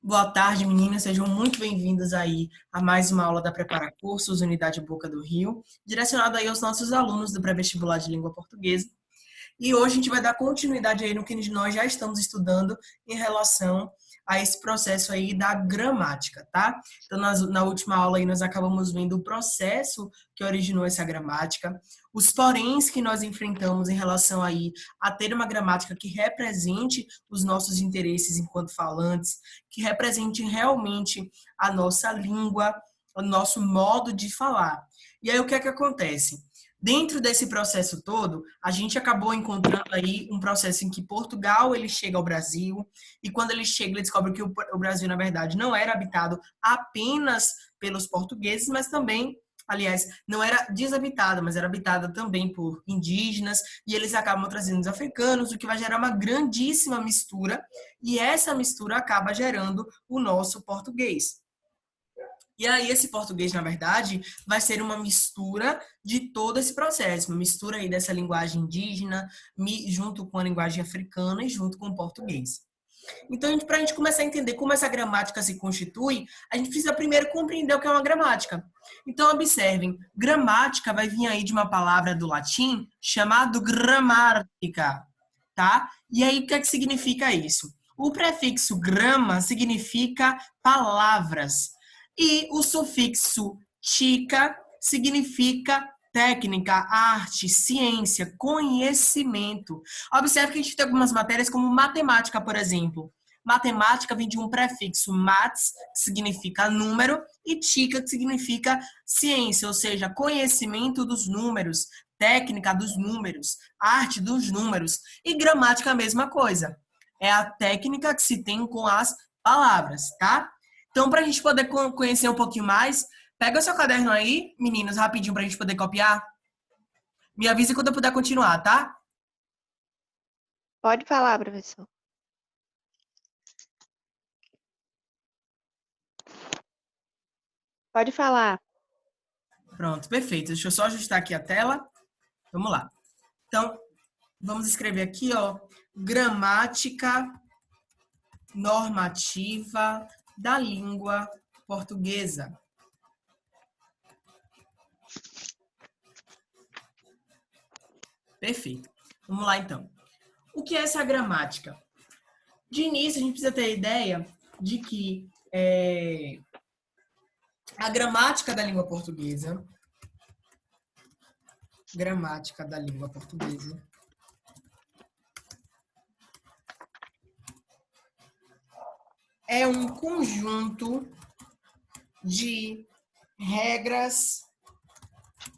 Boa tarde, meninas. Sejam muito bem-vindas aí a mais uma aula da Prepara Cursos, Unidade Boca do Rio, direcionada aí aos nossos alunos do pré-vestibular de língua portuguesa. E hoje a gente vai dar continuidade aí no que nós já estamos estudando em relação a esse processo aí da gramática, tá? Então, na última aula aí nós acabamos vendo o processo que originou essa gramática, os poréns que nós enfrentamos em relação aí a ter uma gramática que represente os nossos interesses enquanto falantes, que represente realmente a nossa língua, o nosso modo de falar. E aí o que é que acontece? Dentro desse processo todo, a gente acabou encontrando aí um processo em que Portugal ele chega ao Brasil e quando ele chega ele descobre que o Brasil na verdade não era habitado apenas pelos portugueses, mas também, aliás, não era desabitado, mas era habitada também por indígenas e eles acabam trazendo os africanos, o que vai gerar uma grandíssima mistura e essa mistura acaba gerando o nosso português. E aí, esse português, na verdade, vai ser uma mistura de todo esse processo, uma mistura aí dessa linguagem indígena, junto com a linguagem africana e junto com o português. Então, para a gente começar a entender como essa gramática se constitui, a gente precisa primeiro compreender o que é uma gramática. Então, observem, gramática vai vir aí de uma palavra do latim chamado gramática, tá? E aí, o que é que significa isso? O prefixo grama significa palavras. E o sufixo tica significa técnica, arte, ciência, conhecimento. Observe que a gente tem algumas matérias como matemática, por exemplo. Matemática vem de um prefixo maths, que significa número, e tica, que significa ciência, ou seja, conhecimento dos números, técnica dos números, arte dos números. E gramática a mesma coisa. É a técnica que se tem com as palavras, tá? Então, para a gente poder conhecer um pouquinho mais, pega o seu caderno aí, meninos, rapidinho, para a gente poder copiar. Me avise quando eu puder continuar, tá? Pode falar, professor. Pode falar. Pronto, perfeito. Deixa eu só ajustar aqui a tela. Vamos lá. Então, vamos escrever aqui, ó, gramática normativa da língua portuguesa. Perfeito. Vamos lá, então. O que é essa gramática? De início, a gente precisa ter a ideia de que a gramática da língua portuguesa, é um conjunto de regras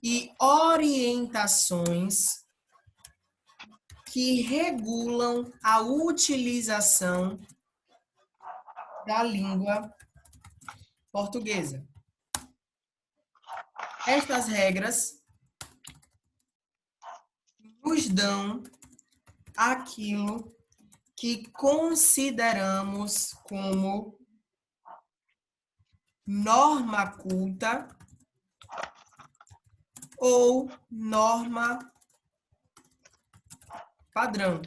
e orientações que regulam a utilização da língua portuguesa. Estas regras nos dão aquilo que consideramos como norma culta ou norma padrão.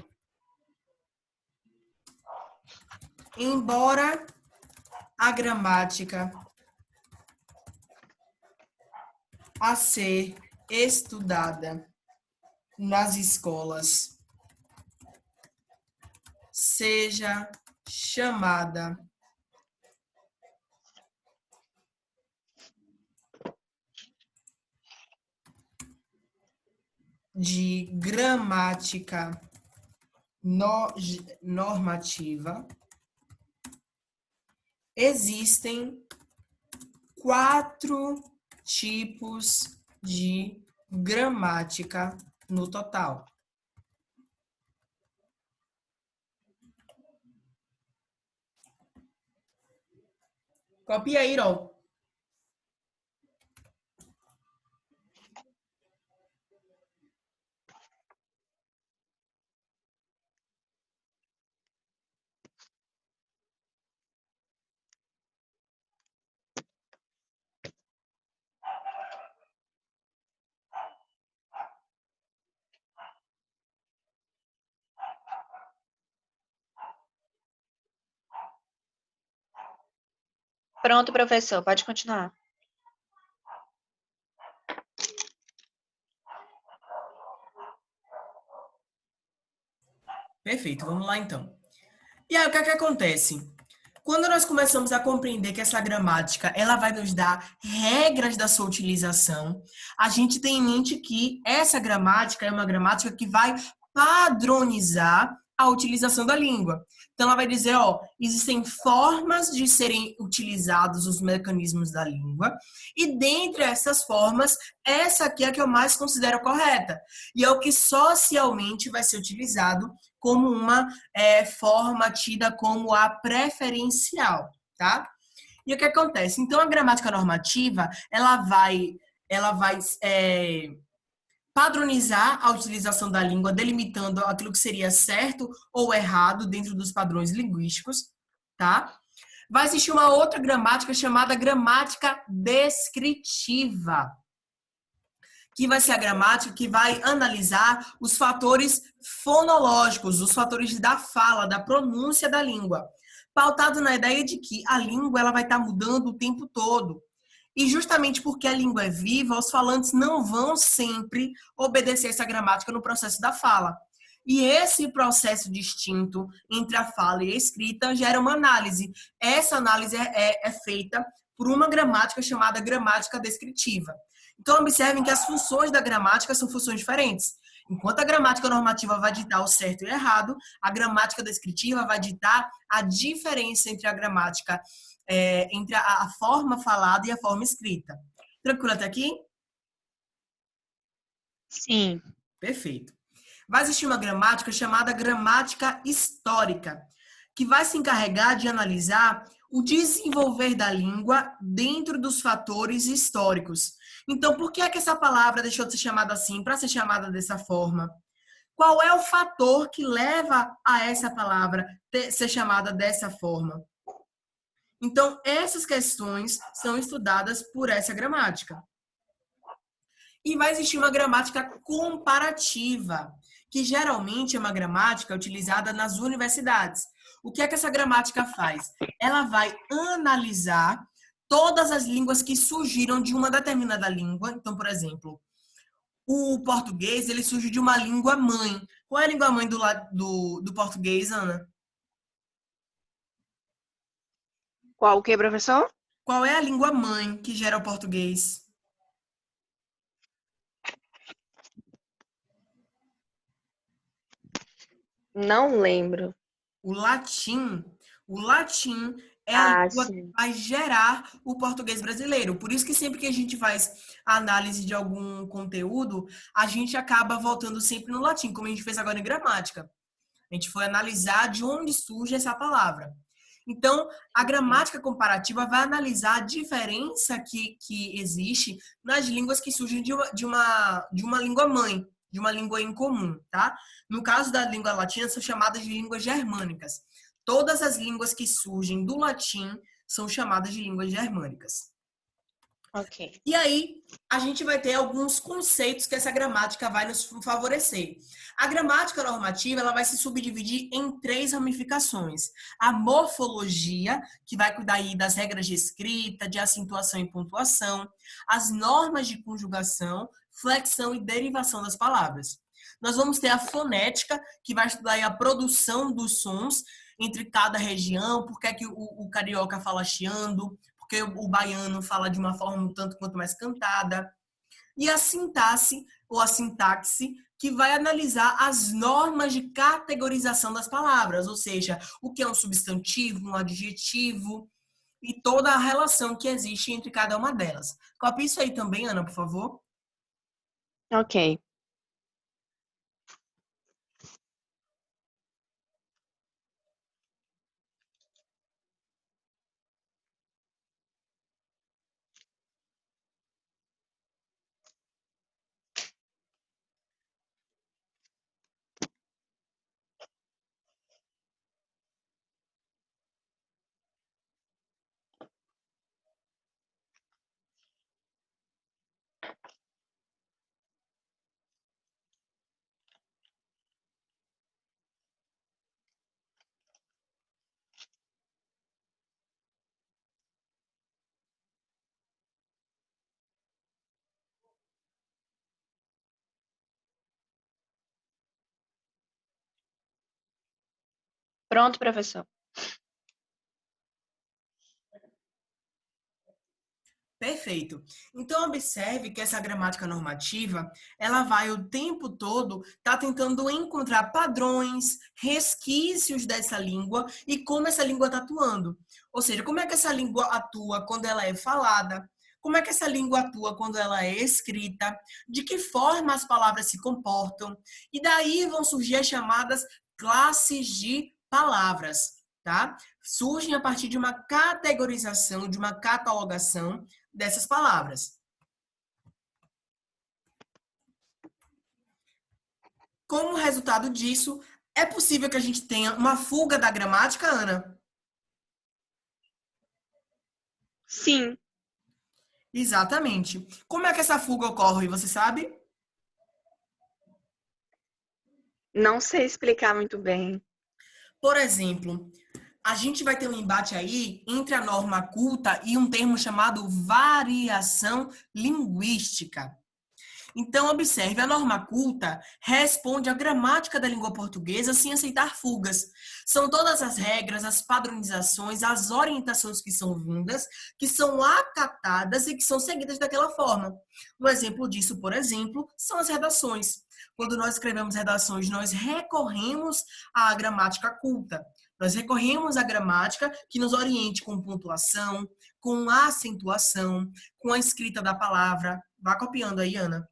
Embora a gramática a ser estudada nas escolas seja chamada de gramática normativa, existem 4 tipos de gramática no total. Copia aí, Irol. Pronto, professor, pode continuar. Perfeito, vamos lá então. E aí, o que é que acontece? Quando nós começamos a compreender que essa gramática, ela vai nos dar regras da sua utilização, a gente tem em mente que essa gramática é uma gramática que vai padronizar a utilização da língua. Então, ela vai dizer, ó, existem formas de serem utilizados os mecanismos da língua, e dentre essas formas, essa aqui é a que eu mais considero correta, e é o que socialmente vai ser utilizado como uma forma tida como a preferencial, tá? E o que acontece? Então, a gramática normativa, ela vai padronizar a utilização da língua, delimitando aquilo que seria certo ou errado dentro dos padrões linguísticos, tá? Vai existir uma outra gramática chamada gramática descritiva, que vai ser a gramática que vai analisar os fatores fonológicos, os fatores da fala, da pronúncia da língua, pautado na ideia de que a língua ela vai estar mudando o tempo todo. E justamente porque a língua é viva, os falantes não vão sempre obedecer essa gramática no processo da fala. E esse processo distinto entre a fala e a escrita gera uma análise. Essa análise é feita por uma gramática chamada gramática descritiva. Então, observem que as funções da gramática são funções diferentes. Enquanto a gramática normativa vai ditar o certo e o errado, a gramática descritiva vai ditar a diferença entre a gramática, entre a forma falada e a forma escrita. Tranquilo até aqui? Sim. Perfeito. Vai existir uma gramática chamada gramática histórica, que vai se encarregar de analisar o desenvolver da língua dentro dos fatores históricos. Então, por que é que essa palavra deixou de ser chamada assim, para ser chamada dessa forma? Qual é o fator que leva a essa palavra ser chamada dessa forma? Então, essas questões são estudadas por essa gramática. E vai existir uma gramática comparativa, que geralmente é uma gramática utilizada nas universidades. O que é que essa gramática faz? Ela vai analisar todas as línguas que surgiram de uma determinada língua. Então, por exemplo, o português ele surge de uma língua mãe. Qual é a língua mãe do português, Ana? Qual o que, professor? Qual é a língua mãe que gera o português? Não lembro. O latim. O latim é a Ah, língua que sim. vai gerar o português brasileiro. Por isso que sempre que a gente faz a análise de algum conteúdo, a gente acaba voltando sempre no latim, como a gente fez agora em gramática. A gente foi analisar de onde surge essa palavra. Então, a gramática comparativa vai analisar a diferença que existe nas línguas que surgem de uma língua mãe, de uma língua em comum, tá? No caso da língua latina, são chamadas de línguas germânicas. Todas as línguas que surgem do latim são chamadas de línguas germânicas. Ok. E aí, a gente vai ter alguns conceitos que essa gramática vai nos favorecer. A gramática normativa, ela vai se subdividir em três ramificações. A morfologia, que vai cuidar aí das regras de escrita, de acentuação e pontuação, as normas de conjugação, flexão e derivação das palavras. Nós vamos ter a fonética, que vai estudar aí a produção dos sons entre cada região, por que é que o carioca fala chiando, porque o baiano fala de uma forma um tanto quanto mais cantada. E a sintaxe, ou a sintaxe, que vai analisar as normas de categorização das palavras, ou seja, o que é um substantivo, um adjetivo, e toda a relação que existe entre cada uma delas. Copie isso aí também, Ana, por favor. Ok. Pronto, professor. Perfeito. Então, observe que essa gramática normativa, ela vai o tempo todo tentando encontrar padrões, resquícios dessa língua e como essa língua está atuando. Ou seja, como é que essa língua atua quando ela é falada, como é que essa língua atua quando ela é escrita, de que forma as palavras se comportam. E daí vão surgir as chamadas classes de palavras, tá? Surgem a partir de uma categorização, de uma catalogação dessas palavras. Como resultado disso, é possível que a gente tenha uma fuga da gramática, Ana? Sim. Exatamente. Como é que essa fuga ocorre, você sabe? Não sei explicar muito bem. Por exemplo, a gente vai ter um embate aí entre a norma culta e um termo chamado variação linguística. Então, observe, a norma culta responde à gramática da língua portuguesa sem aceitar fugas. São todas as regras, as padronizações, as orientações que são vindas, que são acatadas e que são seguidas daquela forma. Um exemplo disso, por exemplo, são as redações. Quando nós escrevemos redações, nós recorremos à gramática culta. Nós recorremos à gramática que nos oriente com pontuação, com acentuação, com a escrita da palavra. Vá copiando aí, Ana.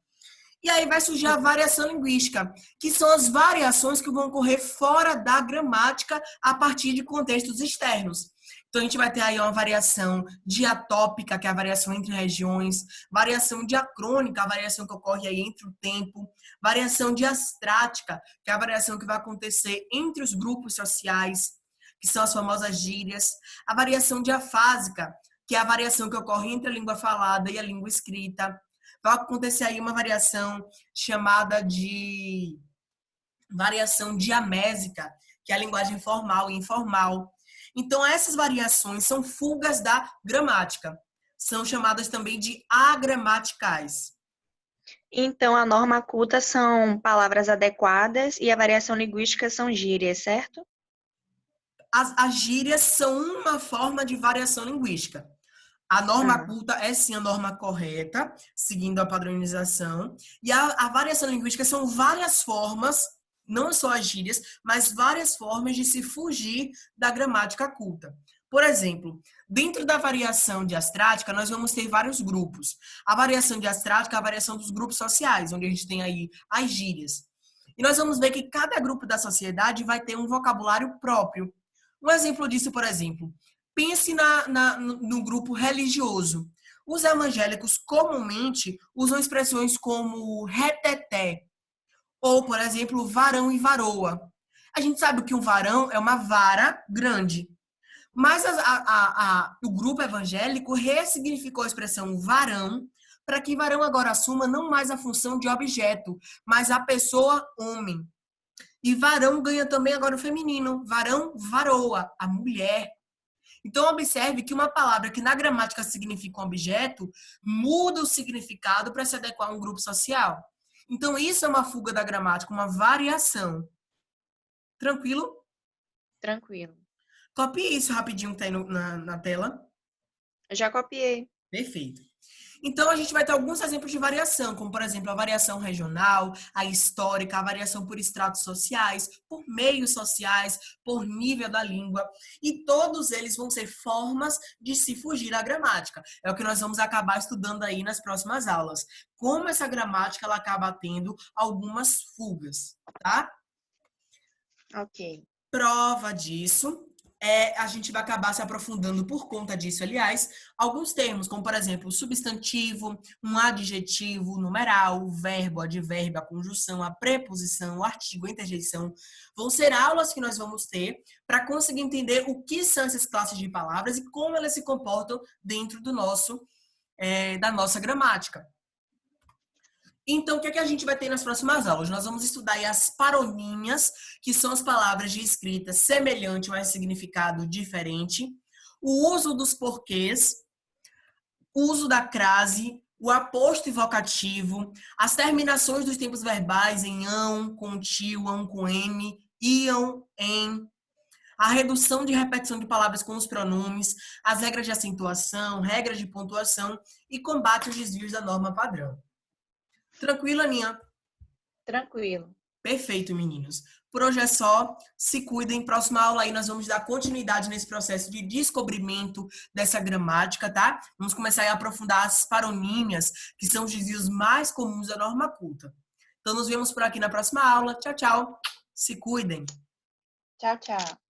E aí vai surgir a variação linguística, que são as variações que vão ocorrer fora da gramática a partir de contextos externos. Então, a gente vai ter aí uma variação diatópica, que é a variação entre regiões, variação diacrônica, a variação que ocorre aí entre o tempo, variação diastrática, que é a variação que vai acontecer entre os grupos sociais, que são as famosas gírias, a variação diafásica, que é a variação que ocorre entre a língua falada e a língua escrita. Vai acontecer aí uma variação chamada de variação diamésica, que é a linguagem formal e informal. Então, essas variações são fugas da gramática. São chamadas também de agramaticais. Então, a norma culta são palavras adequadas e a variação linguística são gírias, certo? As gírias são uma forma de variação linguística. A norma culta é sim a norma correta, seguindo a padronização. E a variação linguística são várias formas, não só as gírias, mas várias formas de se fugir da gramática culta. Por exemplo, dentro da variação diastrática, nós vamos ter vários grupos. A variação diastrática é a variação dos grupos sociais, onde a gente tem aí as gírias. E nós vamos ver que cada grupo da sociedade vai ter um vocabulário próprio. Um exemplo disso, por exemplo, pense no grupo religioso. Os evangélicos comumente usam expressões como reteté, ou, por exemplo, varão e varoa. A gente sabe que um varão é uma vara grande, mas o grupo evangélico ressignificou a expressão varão para que varão agora assuma não mais a função de objeto, mas a pessoa homem. E varão ganha também agora o feminino, varão, varoa, a mulher. Então, observe que uma palavra que na gramática significa um objeto, muda o significado para se adequar a um grupo social. Então, isso é uma fuga da gramática, uma variação. Tranquilo? Tranquilo. Copie isso rapidinho que está aí na tela. Já copiei. Perfeito. Então, a gente vai ter alguns exemplos de variação, como, por exemplo, a variação regional, a histórica, a variação por estratos sociais, por meios sociais, por nível da língua. E todos eles vão ser formas de se fugir da gramática. É o que nós vamos acabar estudando aí nas próximas aulas. Como essa gramática ela acaba tendo algumas fugas, tá? Ok. Prova disso. A gente vai acabar se aprofundando por conta disso, aliás, alguns termos, como, por exemplo, substantivo, um adjetivo, numeral, o verbo, o advérbio, a conjunção, a preposição, o artigo, a interjeição, vão ser aulas que nós vamos ter para conseguir entender o que são essas classes de palavras e como elas se comportam dentro da nossa gramática. Então, o que a gente vai ter nas próximas aulas? Nós vamos estudar aí as paronímias, que são as palavras de escrita semelhante, mas significado diferente. O uso dos porquês, o uso da crase, o aposto e vocativo, as terminações dos tempos verbais em ão, com tio, ão com m, iam, em. a redução de repetição de palavras com os pronomes, as regras de acentuação, regras de pontuação e combate aos desvios da norma padrão. Tranquilo, Aninha? Tranquilo. Perfeito, meninos. Por hoje é só. Se cuidem. Próxima aula aí nós vamos dar continuidade nesse processo de descobrimento dessa gramática, tá? Vamos começar a aprofundar as paronímias, que são os desvios mais comuns da norma culta. Então, nos vemos por aqui na próxima aula. Tchau, tchau. Se cuidem. Tchau, tchau.